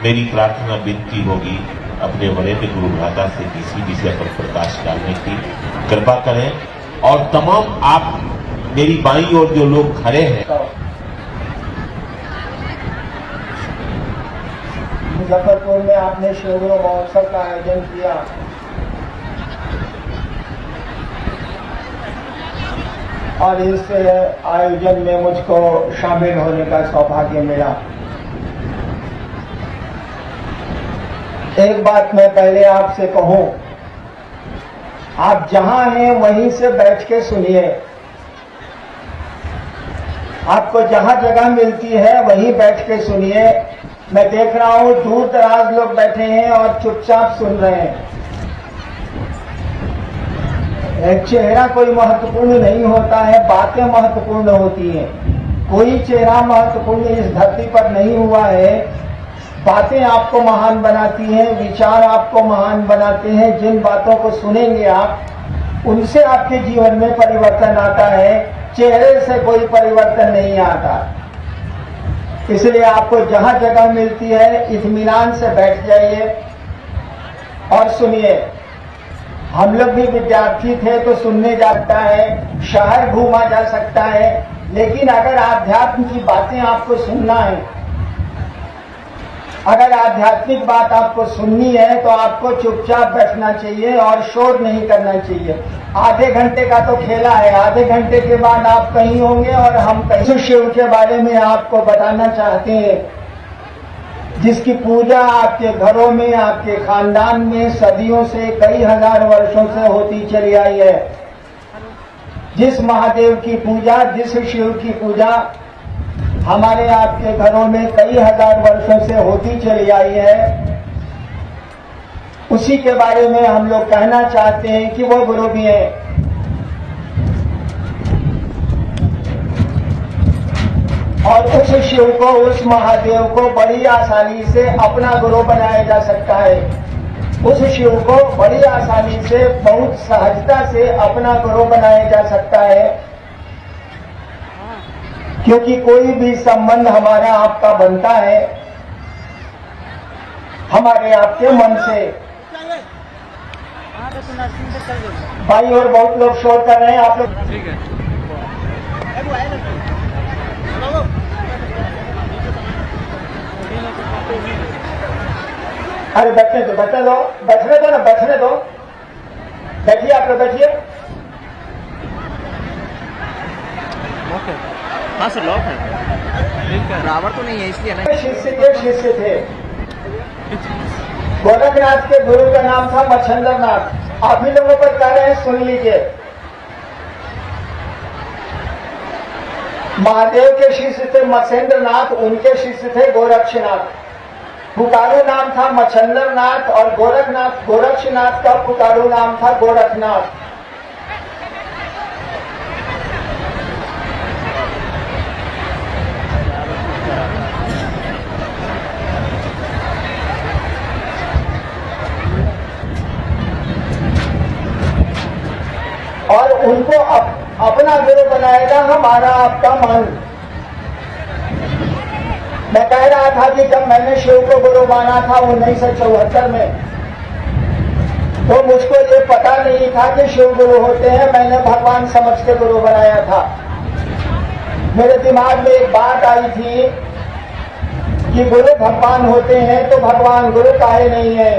मेरी प्रार्थना विनती होगी अपने वरेण्य गुरु भ्राता से किसी विषय पर प्रकाश डालने की कृपा करें। और तमाम आप मेरी बाईं ओर जो लोग खड़े हैं, मुजफ्फरपुर में आपने शिवगुरु महोत्सव का आयोजन किया। और इस आयोजन में मुझको शामिल होने का सौभाग्य मिला। एक बात मैं पहले आपसे कहूं, आप जहां हैं वहीं से बैठ के सुनिए। आपको जहां जगह मिलती है वहीं बैठ के सुनिए। मैं देख रहा हूं दूर दराज लोग बैठे हैं और चुपचाप सुन रहे हैं। चेहरा कोई महत्वपूर्ण नहीं होता है, बातें महत्वपूर्ण होती हैं। कोई चेहरा महत्वपूर्ण इस धरती पर नहीं हुआ है। बातें आपको महान बनाती हैं, विचार आपको महान बनाते हैं। जिन बातों को सुनेंगे आप, उनसे आपके जीवन में परिवर्तन आता है। चेहरे से कोई परिवर्तन नहीं आता। इसलिए आपको जहां जगह मिलती है इत्मीनान से बैठ जाइए और सुनिए। हम लोग भी विद्यार्थी थे तो सुनने जाता है, शहर घूमा जा सकता है, लेकिन अगर आध्यात्म की बातें आपको सुनना है, अगर आध्यात्मिक बात आपको सुननी है तो आपको चुपचाप बैठना चाहिए और शोर नहीं करना चाहिए। आधे घंटे का तो खेला है, आधे घंटे के बाद आप कहीं होंगे और हम कहीं। शिव के बारे में आपको बताना चाहते हैं, जिसकी पूजा आपके घरों में, आपके खानदान में सदियों से, कई हजार वर्षों से होती चली आई है। जिस महादेव की पूजा, जिस शिव की पूजा हमारे आपके घरों में कई हजार वर्षों से होती चली आई है, उसी के बारे में हम लोग कहना चाहते हैं कि वो गुरु भी है। और उस शिव को, उस महादेव को बड़ी आसानी से अपना गुरु बनाया जा सकता है। उस शिव को बड़ी आसानी से, बहुत सहजता से अपना गुरु बनाया जा सकता है, क्योंकि कोई भी संबंध हमारा आपका बनता है हमारे आपके मन से। भाई और बहुत लोग शोर कर रहे हैं, आप लोग ठीक है। अरे बैठने दो, बैठने दो, बैठने दो ना, बैठने दो। बैठिए, आप लोग बैठिए। हाँ सर, लॉक है। बराबर तो नहीं है इसलिए ना। शिष्य थे। गोरखनाथ के गुरु का नाम था मच्छंदर नाथ। आप ही लोगों पर कह रहे हैं, सुन लीजिए। महादेव के शिष्य थे मत्स्येंद्र नाथ, उनके शिष्य थे गोरक्षनाथ। पुकारू नाम था मच्छंदर नाथ और गोरक्षनाथ का पुकारू नाम था गोरखनाथ। और उनको अपना गुरु बनाएगा हमारा आपका मन। मैं कह रहा था कि जब मैंने शिव को गुरु माना था 1974 में, तो मुझको ये पता नहीं था कि शिव गुरु होते हैं। मैंने भगवान समझ के गुरु बनाया था। मेरे दिमाग में एक बात आई थी कि गुरु भगवान होते हैं तो भगवान गुरु काहे नहीं है।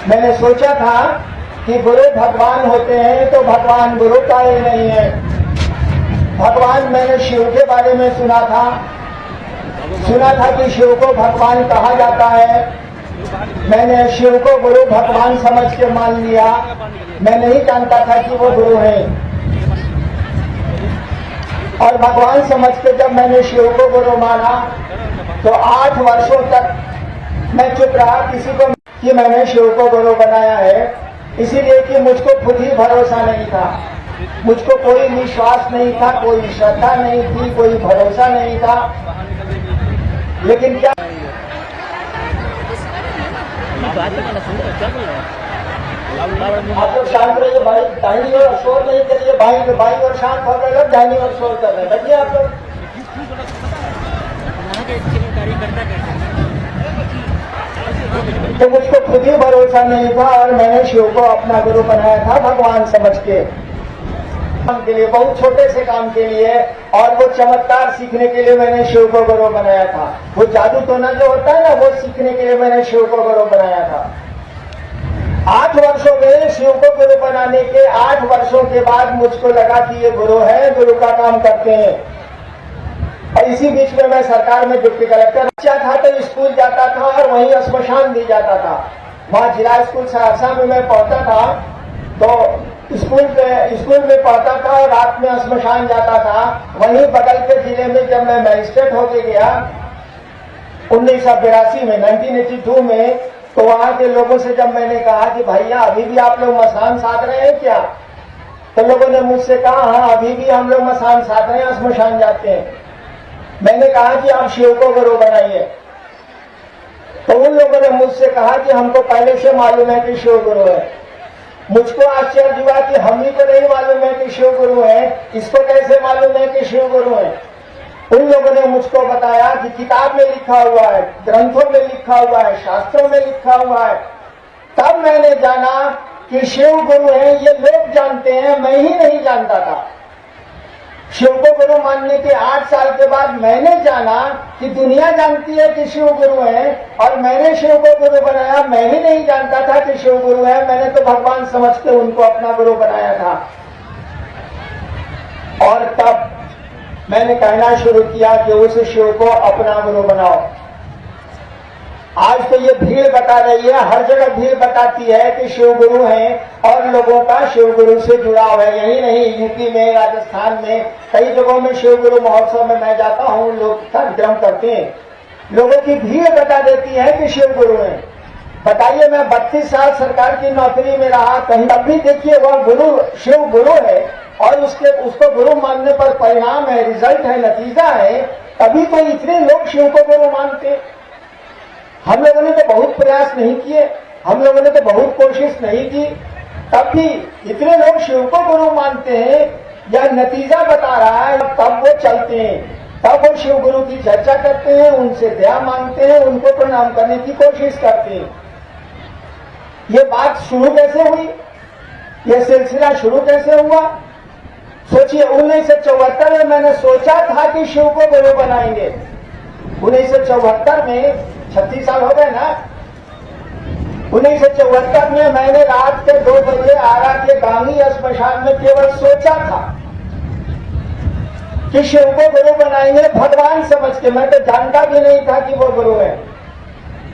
मैंने सोचा था कि गुरु भगवान होते हैं तो भगवान गुरु काहे नहीं है। भगवान, मैंने शिव के बारे में सुना था कि शिव को भगवान कहा जाता है। मैंने शिव को गुरु भगवान समझ के मान लिया। मैं नहीं जानता था कि वो गुरु हैं। और भगवान समझ के जब मैंने शिव को गुरु माना तो 8 वर्षों तक मैं चुप रहा, किसी को कि मैंने शिव को गुरु बनाया है। इसीलिए कि मुझको खुद ही भरोसा नहीं था, मुझको कोई विश्वास नहीं था, कोई श्रद्धा नहीं थी, कोई भरोसा नहीं था। लेकिन क्या आप लोग शांत रहिए भाई, दाहिनी ओर शोर नहीं करिए। भाई और शांत हो गए, दाहिनी ओर शोर कर रहे हैं। बैठिए आप लोग। तो मुझको खुद ही भरोसा नहीं था और मैंने शिव को अपना गुरु बनाया था भगवान समझ के काम के लिए, बहुत छोटे से काम के लिए, और वो चमत्कार सीखने के लिए मैंने शिव को गुरु बनाया था। वो जादू टोना जो होता है ना, वो सीखने के लिए मैंने शिव को गुरु बनाया था। 8 वर्षों में शिव को गुरु बनाने के 8 वर्षों के बाद मुझको लगा कि ये गुरु है, गुरु का काम करते हैं। और इसी बीच में मैं सरकार में डिप्टी कलेक्टर बच्चा था तो स्कूल जाता था और वहीं श्मशान भी जाता था। वहां जिला स्कूल सहरसा में मैं पढ़ता था, तो स्कूल में पढ़ता था और रात में श्मशान जाता था। वहीं बगल के जिले में जब मैं मजिस्ट्रेट होके गया 1982 में 1982 में, तो वहां के लोगों से जब मैंने कहा कि भैया अभी भी आप लोग मसान साध रहे हैं क्या, तो लोगों ने मुझसे कहा हाँ अभी भी हम लोग मसान साध रहे हैं, श्मशान जाते हैं। मैंने कहा कि आप शिव को गुरु बनाइए, तो उन लोगों ने मुझसे कहा कि हमको पहले से मालूम है कि शिव गुरु है। मुझको आश्चर्य हुआ कि हम ही को नहीं मालूम है कि शिव गुरु है, इसको कैसे मालूम है कि शिव गुरु है। उन लोगों ने मुझको बताया कि किताब में लिखा हुआ है, ग्रंथों में लिखा हुआ है, शास्त्रों में लिखा हुआ है। तब मैंने जाना कि शिव गुरु है, ये लोग जानते हैं, मैं ही नहीं जानता था। शिव को गुरु मानने के 8 साल के बाद मैंने जाना कि दुनिया जानती है कि शिव गुरु है, और मैंने शिव को गुरु बनाया। मैं ही नहीं जानता था कि शिव गुरु है, मैंने तो भगवान समझ के उनको अपना गुरु बनाया था। और तब मैंने कहना शुरू किया कि उस शिव को अपना गुरु बनाओ। आज तो ये भीड़ बता रही है, हर जगह भीड़ बताती है कि शिव गुरु हैं और लोगों का शिव गुरु से जुड़ाव है। यही नहीं, यूपी में, राजस्थान में, कई जगहों में शिव गुरु महोत्सव में मैं जाता हूँ, लोग कार्यक्रम करते हैं, लोगों की भीड़ बता देती है कि शिव गुरु हैं। बताइए, मैं 32 साल सरकार की नौकरी में रहा, कहीं तब भी देखिए वह गुरु शिव गुरु है और उसको गुरु मानने पर परिणाम है, रिजल्ट है, नतीजा है, तभी तो इतने लोग शिव को गुरु मानते। हम लोगों ने तो बहुत प्रयास नहीं किए, हम लोगों ने तो बहुत कोशिश नहीं की, तब भी इतने लोग शिव को गुरु मानते हैं। यह नतीजा बता रहा है, तब वो चलते हैं, तब वो शिव गुरु की चर्चा करते हैं, उनसे दया मांगते हैं, उनको प्रणाम करने की कोशिश करते हैं। ये बात शुरू कैसे हुई, ये सिलसिला शुरू कैसे हुआ? सोचिए, 1974 में मैंने सोचा था कि शिव को गुरु बनाएंगे। 1974 में 36 साल हो गए ना। 1974 में मैंने रात के 2 बजे आरा के गांधी श्मशान में केवल सोचा था कि शिव को गुरु बनाएंगे भगवान समझ के। मैं तो जानता भी नहीं था कि वो गुरु है।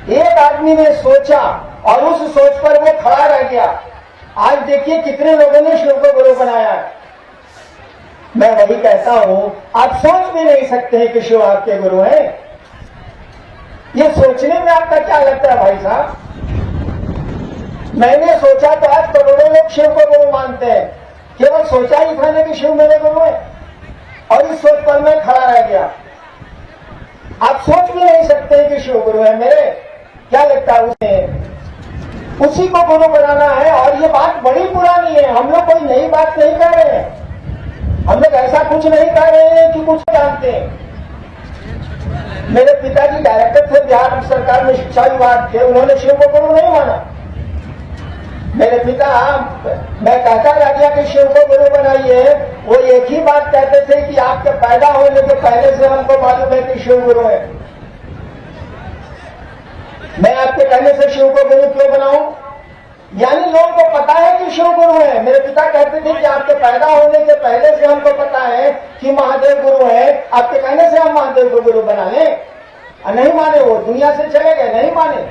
एक आदमी ने सोचा और उस सोच पर वो खड़ा रह गया। आज देखिए कितने लोगों ने शिव को गुरु बनाया है। मैं वही कहता हूं, आप सोच भी नहीं सकते हैं कि शिव आपके गुरु हैं। ये सोचने में आपका क्या लगता है भाई साहब? मैंने सोचा तो आज करोड़ों लोग शिव को गुरु मानते हैं। केवल सोचा ही था ना कि शिव मेरे गुरु है, और इस सोच पर मैं खड़ा रह गया। आप सोच भी नहीं सकते कि शिव गुरु है मेरे। क्या लगता है उसे? उसी को गुरु बनाना है। और ये बात बड़ी पुरानी है, हम लोग कोई नई बात नहीं कर रहे हैं। हम लोग ऐसा कुछ नहीं कर रहे हैं कि कुछ जानते हैं। मेरे पिताजी डायरेक्टर थे बिहार सरकार में, शिक्षा विभाग थे, उन्होंने शिव को गुरु नहीं माना। मेरे पिता, मैं कहता रह गया कि शिव को गुरु बनाइए, वो एक ही बात कहते थे कि आपके पैदा होने के पहले से हमको मालूम है कि शिव गुरु है। मैं आपके कहने से शिव को गुरु क्यों बनाऊं? यानी लोगों को पता है कि शिव गुरु है। मेरे पिता कहते थे कि आपके पैदा होने के पहले से हमको पता है कि महादेव गुरु है, आपके कहने से हम महादेव को गुरु बना लें। नहीं माने, वो दुनिया से चले गए, नहीं माने।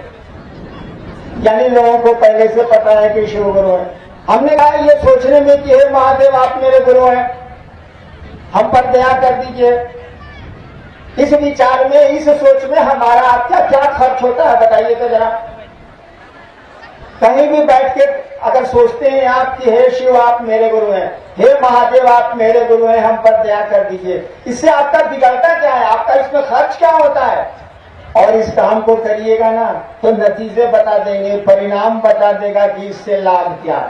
यानी लोगों को पहले से पता है कि शिव गुरु है। हमने कहा ये सोचने में कि हे महादेव आप मेरे गुरु हैं, हम पर दया कर दीजिए। इस विचार में, इस सोच में हमारा आपका क्या खर्च होता है बताइए तो जरा। कहीं भी बैठ के अगर सोचते हैं आप कि हे शिव आप मेरे गुरु हैं, हे महादेव आप मेरे गुरु हैं, हम पर दया कर दीजिए, इससे आपका बिगड़ता क्या है? आपका इसमें खर्च क्या होता है? और इस काम को करिएगा ना तो नतीजे बता देंगे, परिणाम बता देगा कि इससे लाभ क्या।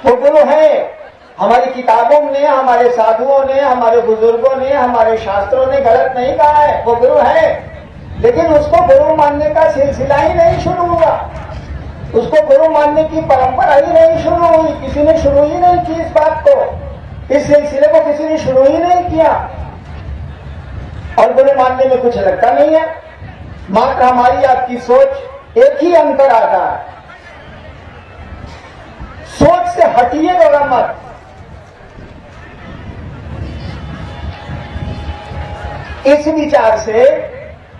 वो गुरु है। हमारी किताबों ने, हमारे साधुओं ने, हमारे बुजुर्गों ने, हमारे शास्त्रों ने गलत नहीं कहा है, वो गुरु है। लेकिन उसको गुरु मानने का सिलसिला ही नहीं शुरू हुआ, उसको गुरु मानने की परंपरा ही नहीं शुरू हुई, किसी ने शुरू ही नहीं की इस बात को, इस सिलसिले को किसी ने शुरू ही नहीं किया। और गुरु मानने में कुछ लगता नहीं है, मात्र हमारी आपकी सोच एक ही अंतर आता है, सोच से हटिए थोड़ा मत। इस विचार से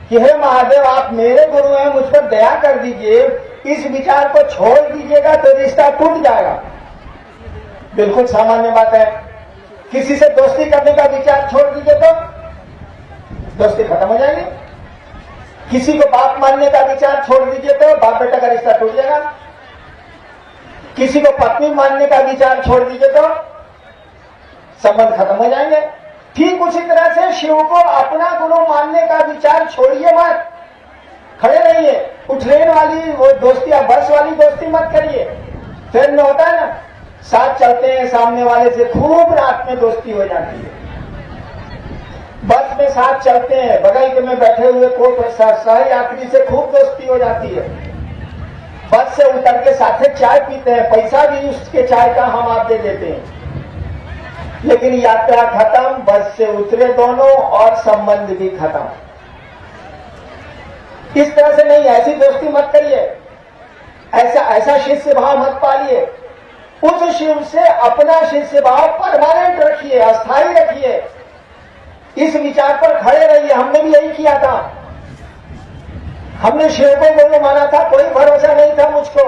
कि हे महादेव आप मेरे गुरु हैं, मुझ पर दया कर दीजिए, इस विचार को छोड़ दीजिएगा तो रिश्ता टूट जाएगा। बिल्कुल सामान्य बात है। किसी से दोस्ती करने का विचार छोड़ दीजिए तो दोस्ती खत्म हो जाएगी। किसी को बाप मानने का विचार छोड़ दीजिए तो बाप बेटा का रिश्ता टूट जाएगा। किसी को पत्नी मानने का विचार छोड़ दीजिए तो संबंध खत्म हो जाएंगे। ठीक उसी तरह से शिव को अपना गुरु मानने का विचार छोड़िए मत, खड़े रहिए। वो ट्रेन वाली वो दोस्ती या बस वाली दोस्ती मत करिए। ट्रेन में होता है ना, साथ चलते हैं, सामने वाले से खूब रात में दोस्ती हो जाती है। बस में साथ चलते हैं, बगल में बैठे हुए को सही यात्री से खूब दोस्ती हो जाती है। बस से उतर के साथे चाय पीते हैं, पैसा भी उसके चाय का हम आप दे देते हैं, लेकिन यात्रा खत्म, बस से उतरे दोनों और संबंध भी खत्म। इस तरह से नहीं, ऐसी दोस्ती मत करिए, ऐसा शिष्य भाव मत पालिए। उस शिव से अपना शिष्य भाव परमानेंट रखिए, अस्थायी रखिए। इस विचार पर खड़े रहिए। हमने भी यही किया था, हमने शिव को गुरु माना था, कोई भरोसा नहीं था मुझको,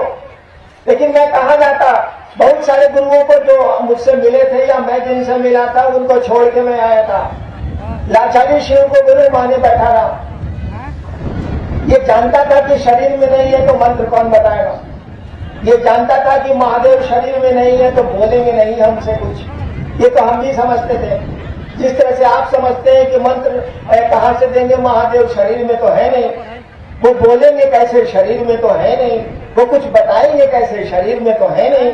लेकिन मैं कहा जाता, बहुत सारे गुरुओं को जो मुझसे मिले थे या मैं जिनसे मिला था उनको छोड़ के मैं आया था। लाचारी शिव को गुरु माने बैठा रहा। ये जानता था कि शरीर में नहीं है तो मंत्र कौन बताएगा, ये जानता था कि महादेव शरीर में नहीं है तो बोलेंगे नहीं हमसे कुछ। ये तो हम भी समझते थे, जिस तरह से आप समझते हैं कि मंत्र कहां से देंगे, महादेव शरीर में तो है नहीं, वो बोलेंगे कैसे, शरीर में तो है नहीं, वो कुछ बताएंगे कैसे, शरीर में तो है नहीं।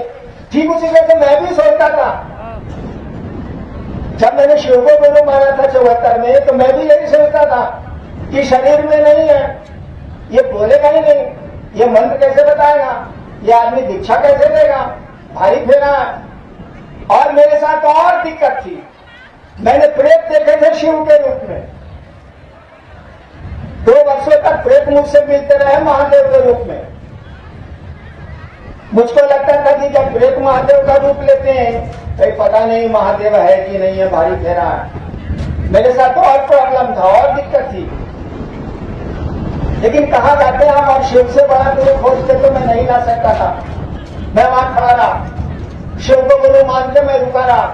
ठीक उसी तरह से मैं भी सोचता था। जब मैंने शिव को गुरु माना था 74 में, तो मैं भी यही सोचता था कि शरीर में नहीं है, ये बोलेगा ही नहीं, ये मंत्र कैसे बताएगा, ये आदमी दीक्षा कैसे देगा, भारी फेरा है। और मेरे साथ और दिक्कत थी, मैंने प्रेत देखे थे शिव के रूप में। 2 वर्षों तक प्रेत मुझसे मिलते रहे महादेव के रूप में। मुझको लगता था कि जब प्रेत महादेव का रूप लेते हैं तो पता नहीं महादेव है कि नहीं है, भारी फेरा है। मेरे साथ तो और प्रॉब्लम था और दिक्कत थी, लेकिन कहा जाते हैं हम और शिव से बड़ा गुरु खोजते तो मैं नहीं ला सकता था। मैं वहां खड़ा रहा, शिव को गुरु मान के मैं रुका रहा।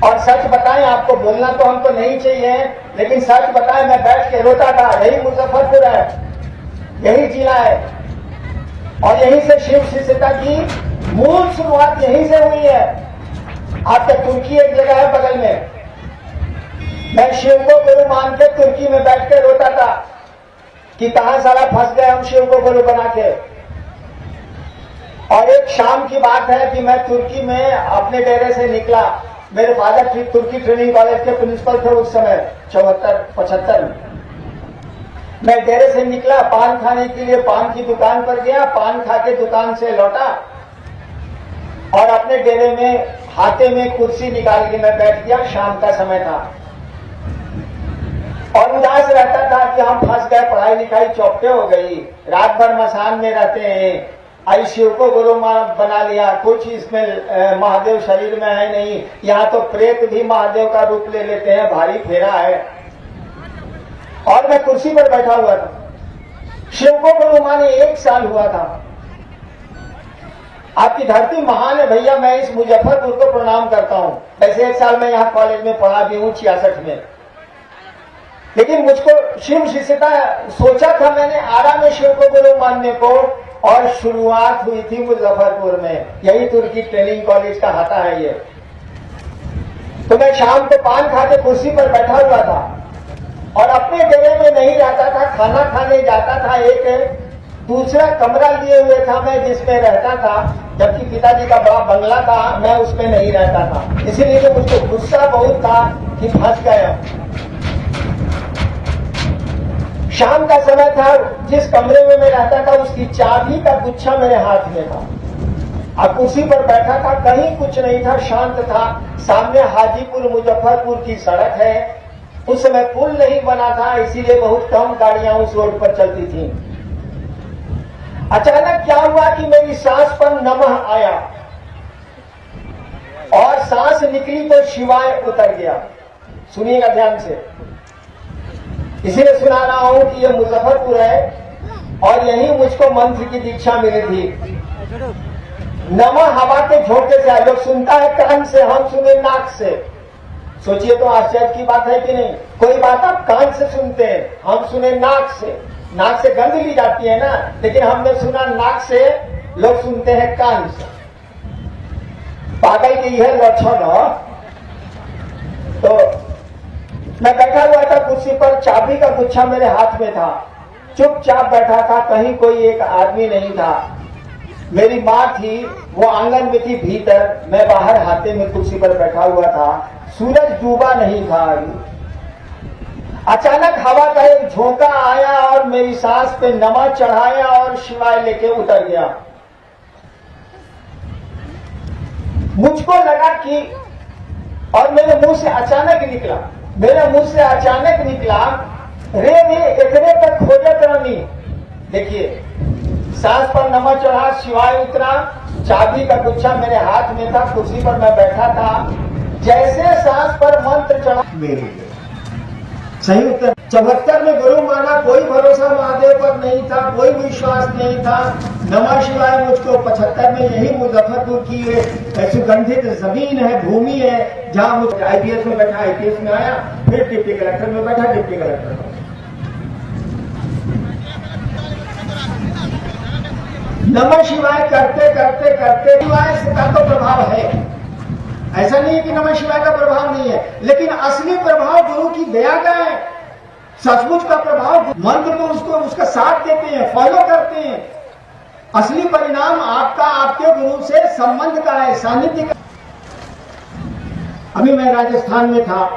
और सच बताएं, आपको बोलना तो हमको नहीं चाहिए, लेकिन सच बताएं मैं बैठ के रोता था। यही मुजफ्फरपुर है, यही जिला है, और यहीं से शिव शिष्यता की मूल शुरुआत यहीं से हुई है। आपके तुर्की एक जगह है बगल में, मैं शिव को गुरु मान के तुर्की में बैठ के रोता था कि कहां साला फंस गए हम शिव को गुरु बना के। और एक शाम की बात है कि मैं तुर्की में अपने डेरे से निकला। मेरे फादर तुर्की ट्रेनिंग कॉलेज के प्रिंसिपल थे उस समय 74-75 में। मैं डेरे से निकला, पान खाने के लिए पान की दुकान पर गया, पान खा के दुकान से लौटा और अपने डेरे में हाथे में कुर्सी निकाल के मैं बैठ गया। शाम का समय था और उदास रहता था कि हम फंस गए, पढ़ाई लिखाई चौपटे हो गई, रात भर मसान में रहते हैं, आई शिव को गुरु बना लिया, कुछ इसमें महादेव शरीर में है नहीं, यहाँ तो प्रेत भी महादेव का रूप ले लेते हैं, भारी फेरा है। और मैं कुर्सी पर बैठा हुआ था। शिव को गुरु माने 1 साल हुआ था। आपकी धरती महान है भैया, मैं इस मुजफ्फरपुर को प्रणाम करता हूं। ऐसे 1 साल में यहाँ कॉलेज में पढ़ा भी हूं 66 में, लेकिन मुझको शिव शिष्यता सोचा था मैंने आरा में शिव को गुरु मानने को, और शुरुआत हुई थी मुजफ्फरपुर में। यही तुर्की ट्रेनिंग कॉलेज का हाथा है ये। तो मैं शाम को पान खा के कुर्सी पर बैठा हुआ था और अपने डेरे में नहीं रहता था, खाना खाने जाता था। एक दूसरा कमरा लिए हुए था मैं जिसमें रहता था, जबकि पिताजी का बड़ा बंगला था, मैं उसमें नहीं रहता था। इसीलिए मुझको गुस्सा बहुत था कि फंस गया। शाम का समय था, जिस कमरे में मैं रहता था उसकी चाबी का गुच्छा मेरे हाथ में था। अब कुर्सी पर बैठा था, कहीं कुछ नहीं था, शांत था। सामने हाजीपुर मुजफ्फरपुर की सड़क है। उस समय पुल नहीं बना था, इसीलिए बहुत कम गाड़ियां उस रोड पर चलती थी। अचानक क्या हुआ कि मेरी सांस पर नमः आया और सांस निकली तो शिवाय उतर गया। सुनिएगा ध्यान से, इसीलिए सुना रहा हूं कि यह मुजफ्फरपुर है और यहीं मुझको मंत्र की दीक्षा मिली थी। नमः हवा के झोंके से लोग सुनता है कान से, हम सुने नाक से। सोचिए तो आश्चर्य की बात है कि नहीं। कोई बात आप कान से सुनते हैं, हम सुने नाक से। नाक से गंध ली जाती है ना, लेकिन हमने सुना नाक से, लोग सुनते हैं कान से। पागल की यह लक्षण है। तो मैं बैठा हुआ था कुर्सी पर, चाबी का गुच्छा मेरे हाथ में था, चुपचाप बैठा था, कहीं कोई एक आदमी नहीं था। मेरी माँ थी, वो आंगन में थी भीतर, मैं बाहर हाथे में कुर्सी पर बैठा हुआ था। सूरज डूबा नहीं था अभी। अचानक हवा का एक झोंका आया और मेरी सांस पे नमः चढ़ाया और शिवाय लेके उतर गया। मुझको लगा कि, और मेरे मुंह से अचानक निकला, रे इतने तक खोजत रानी। देखिए, सांस पर नमः चढ़ा, शिवाय उतरा, चाबी का गुच्छा मेरे हाथ में था, कुर्सी पर मैं बैठा था। जैसे सांस पर मंत्र चढ़ा, मेरे सही उत्तर। 74 में गुरु माना, कोई भरोसा महादेव पर नहीं था, कोई विश्वास नहीं था। नमः शिवाय मुझको 75 में यही मुजफ्फरपुर की सुगंधित जमीन है, भूमि है, जहां मुझे आईपीएस में बैठा, आईपीएस में आया, फिर डिप्टी कलेक्टर में बैठा, डिप्टी कलेक्टर में। नमः शिवाय करते करते करते शिवाय का तो प्रभाव है, ऐसा नहीं है कि नमः शिवाय का प्रभाव नहीं है, लेकिन असली प्रभाव गुरु की दया का है। सचमुच का प्रभाव मंत्र तो उसका साथ देते हैं, फॉलो करते हैं। असली परिणाम आपका आपके गुरु से संबंध का है, सानिध्य का। अभी मैं राजस्थान में था,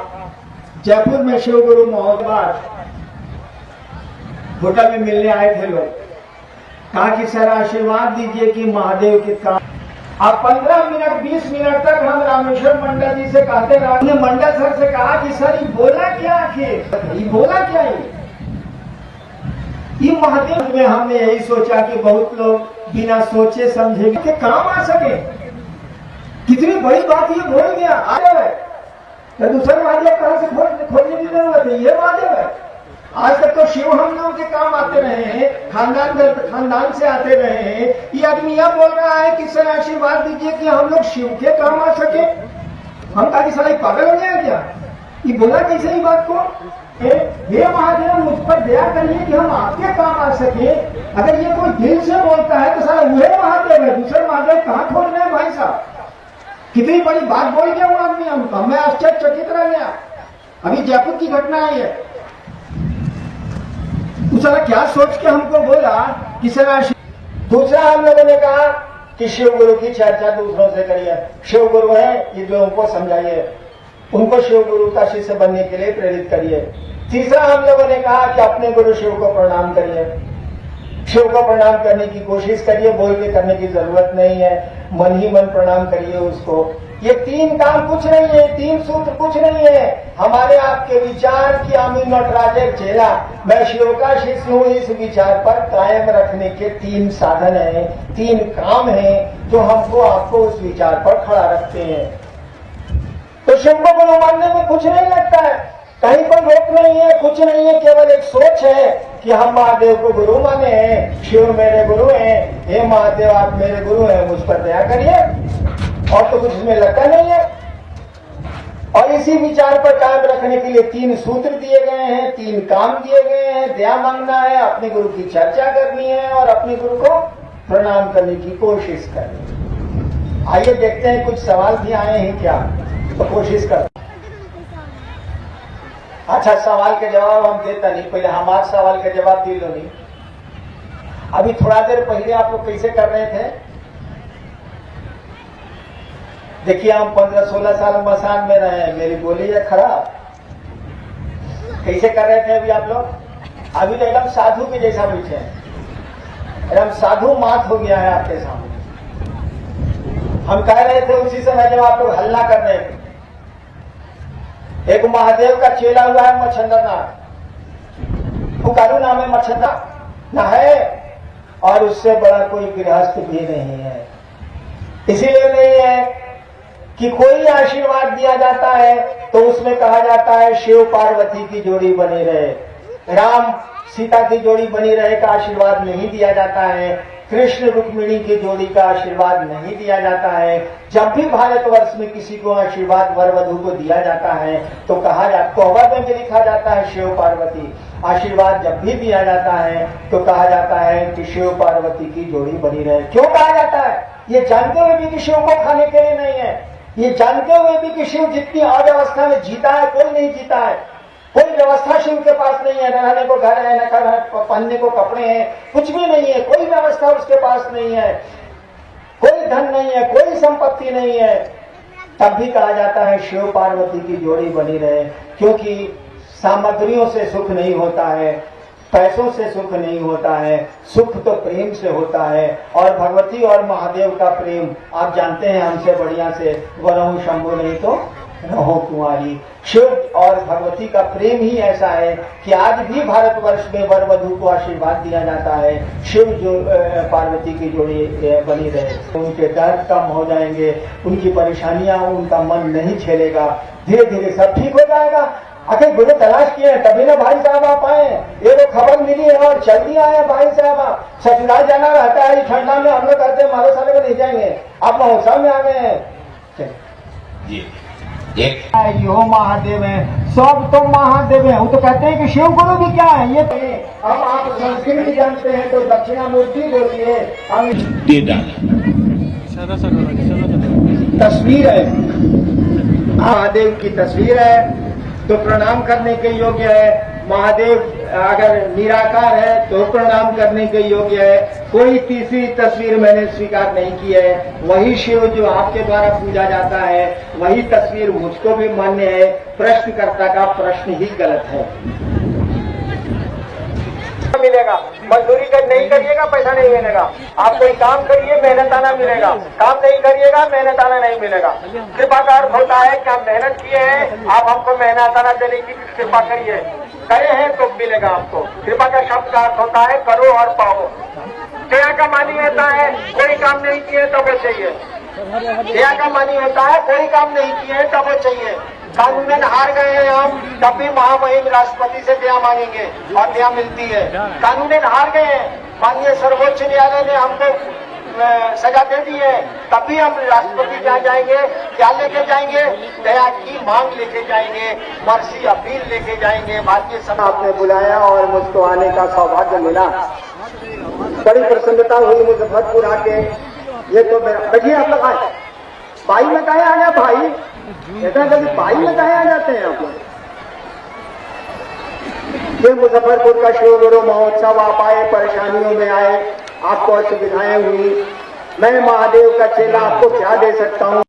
जयपुर में शिव गुरु महोदय होटल में मिलने आए थे लोग। कहा कि सर आशीर्वाद दीजिए कि महादेव के काम। अब 15 मिनट 20 मिनट तक हम रामेश्वर मंडल जी से कहते रहे। हमने मंडल सर से कहा कि सर ये बोला क्या, आखिर ये बोला क्या, ये महादेव में हमने यही सोचा कि बहुत लोग बिना सोचे समझे के काम आ सके। कितनी बड़ी बात ये बोल गया, आ जाए तो दूसरा महादेव कहां से खोजने की जरूरत है, ये महादेव है। आज तक तो शिव हम लोगों के काम आते रहे हैं, खानदान से आते रहे हैं। ये आदमी यह बोल रहा है कि सर आशीर्वाद दीजिए कि हम लोग शिव के काम आ सके। हम कहा कि साला पागल हो गया क्या, ये बोला कैसे ही बात को। हे महादेव मुझ पर दया करिए कि हम आपके काम आ सके। अगर ये कोई दिल से बोलता है तो साला वह महादेव है, दूसरे महादेव कहां खोज रहे हैं भाई साहब। कितनी बड़ी बात बोल गया वो आदमी, हम मैं आश्चर्यचकित रह गया। अभी जयपुर की घटना आई है, उसने क्या सोच के हमको बोला कि सर। दूसरा हम लोगों ने कहा कि शिव गुरु की चर्चा दूसरों से करिए, शिव गुरु है ये लोगों को समझाइए, उनको शिव गुरु का शिष्य बनने के लिए प्रेरित करिए। तीसरा हम लोगों ने कहा कि अपने गुरु शिव को प्रणाम करिए, शिव को प्रणाम करने की कोशिश करिए, बोल के करने की जरूरत नहीं है, मन ही मन प्रणाम करिए उसको। ये 3 काम कुछ नहीं है, 3 सूत्र कुछ नहीं है। हमारे आपके विचार की आमी नटराजर चेला, मैं शिव का शिष्य हूं, इस विचार पर कायम रखने के 3 साधन हैं, 3 काम हैं जो हमको आपको उस विचार पर खड़ा रखते हैं। तो शिव को गुरु मानने में कुछ नहीं लगता है, कहीं कोई रोक नहीं है, कुछ नहीं है, केवल एक सोच है कि हम महादेव को गुरु माने हैं, शिव मेरे गुरु हैं, हे महादेव आप मेरे गुरु हैं, मुझ पर दया करिए, और तो कुछ इसमें लगता नहीं है। और इसी विचार पर कायम रखने के लिए 3 सूत्र दिए गए हैं, 3 काम दिए गए हैं। दया मांगना है, अपने गुरु की चर्चा करनी है और अपने गुरु को प्रणाम करने की कोशिश करनी है। आइए देखते हैं कुछ सवाल भी आए हैं क्या, तो कोशिश करते। अच्छा, सवाल के जवाब हम देता नहीं, पहले हमारे सवाल के जवाब दे लो नहीं। अभी थोड़ा देर पहले आप लोग कैसे कर रहे थे, देखिए हम 15-16 साल मसान में रहे हैं, मेरी बोली है खराब। कैसे कर रहे थे अभी आप लोग, अभी तो एकदम साधु के जैसा बैठे हैं, एकदम साधु मात हो गया है आपके सामने। हम कह रहे थे उसी समय जब आप लोग हल्ला कर रहे थे, एक महादेव का चेला हुआ है मच्छंद्रनाथ, पुकारू नाम है मच्छंद्रनाथ न है, और उससे बड़ा कोई गृहस्थ भी नहीं है। इसीलिए नहीं है कि कोई आशीर्वाद दिया जाता है तो उसमें कहा जाता है शिव पार्वती की जोड़ी बनी रहे, राम सीता की जोड़ी बनी रहे का आशीर्वाद नहीं दिया जाता है, कृष्ण रुक्मिणी की जोड़ी का आशीर्वाद नहीं दिया जाता है। जब भी भारतवर्ष में किसी को आशीर्वाद वर वधू को दिया जाता है तो कहा जाता, तोहबा में भी लिखा जाता है शिव पार्वती। आशीर्वाद जब भी दिया जाता है तो कहा जाता है कि शिव पार्वती की जोड़ी बनी रहे। क्यों कहा जाता है? ये जानते हुए भी कि शिव को खाने के लिए नहीं है, ये जानते हुए भी कि शिव जितनी अव्यवस्था में जीता है कोई नहीं जीता है, कोई व्यवस्था शिव के पास नहीं है, न रहने को घर है, न पहनने को कपड़े हैं, कुछ भी नहीं है, कोई व्यवस्था उसके पास नहीं है, कोई धन नहीं है, कोई संपत्ति नहीं है। तब भी कहा जाता है शिव पार्वती की जोड़ी बनी रहे, क्योंकि सामग्रियों से सुख नहीं होता है, पैसों से सुख नहीं होता है, सुख तो प्रेम से होता है। और भगवती और महादेव का प्रेम आप जानते हैं हमसे बढ़िया से, वरहु शंभु नहीं तो रहो कुंवारी। शिव और भगवती का प्रेम ही ऐसा है कि आज भी भारतवर्ष में वर वधू को आशीर्वाद दिया जाता है शिव जो पार्वती की जोड़ी बनी रहे। उनके दर्द कम हो जाएंगे, उनकी परेशानियां, उनका मन नहीं झेलेगा, धीरे धीरे सब ठीक हो जाएगा। आखिर गुरु तलाश किए तभी ना भाई साहब आप आए, ये तो खबर मिली है और जल्दी आए भाई साहब। आप ससुराल जाना रहता है, ठंडा में हम लोग कहते हैं मारो साले को नहीं जाएंगे, आप महोत्सव में आ गए हैं। जी एक यो महादेव है, सब तो महादेव है। वो तो कहते हैं कि शिव गुरु भी क्या है, ये तो हम आप संस्कृत जानते हैं तो दक्षिणामूर्ति बोलिए। हम ये डाला तस्वीर है, महादेव की तस्वीर है तो प्रणाम करने के योग्य है। महादेव अगर निराकार है तो प्रणाम करने के योग्य है। कोई तीसरी तस्वीर मैंने स्वीकार नहीं की है, वही शिव जो आपके द्वारा पूजा जाता है वही तस्वीर मुझको भी मान्य है। प्रश्नकर्ता का प्रश्न ही गलत है। मिलेगा, मजदूरी कर नहीं करिएगा पैसा नहीं मिलेगा, आप कोई काम करिए मेहनताना मिलेगा, काम नहीं करिएगा मेहनताना नहीं मिलेगा। कृपा का अर्थ होता है कि आप मेहनत किए हैं, आप हमको मेहनताना देने की कृपा करिए, करे हैं तो मिलेगा आपको। कृपा का शब्द का अर्थ होता है करो और पाओ। दया का मानी होता है कोई काम नहीं किए तब वो चाहिए, दया का मानी होता है कोई काम नहीं किए तब वो चाहिए। कानूनन हार गए हैं हम, तब भी महामहिम राष्ट्रपति से दया मांगेंगे और दया मिलती है। कानूनन हार गए हैं, माननीय सर्वोच्च न्यायालय ने हमको सजा दे दी है, तब भी हम राष्ट्रपति क्या जाएंगे, क्या लेके जाएंगे? दया की मांग लेके जाएंगे, मर्सी अपील लेके जाएंगे। भारतीय सभा आपने बुलाया और मुझको आने का सौभाग्य मिला, बड़ी प्रसन्नता हुई मुजफ्फरपुर आके। ये तो मेरा बैठिए, आप लोग आए, भाई में कहे आ गया भाई, ऐसा कभी भाई में कहे आ जाते हैं आप लोग। ये मुजफ्फरपुर का शिव गुरु महोत्सव, आप आए, परेशानियों में आए, आपको असुविधाएं हुई, मैं महादेव का चेला आपको क्या दे सकता हूँ।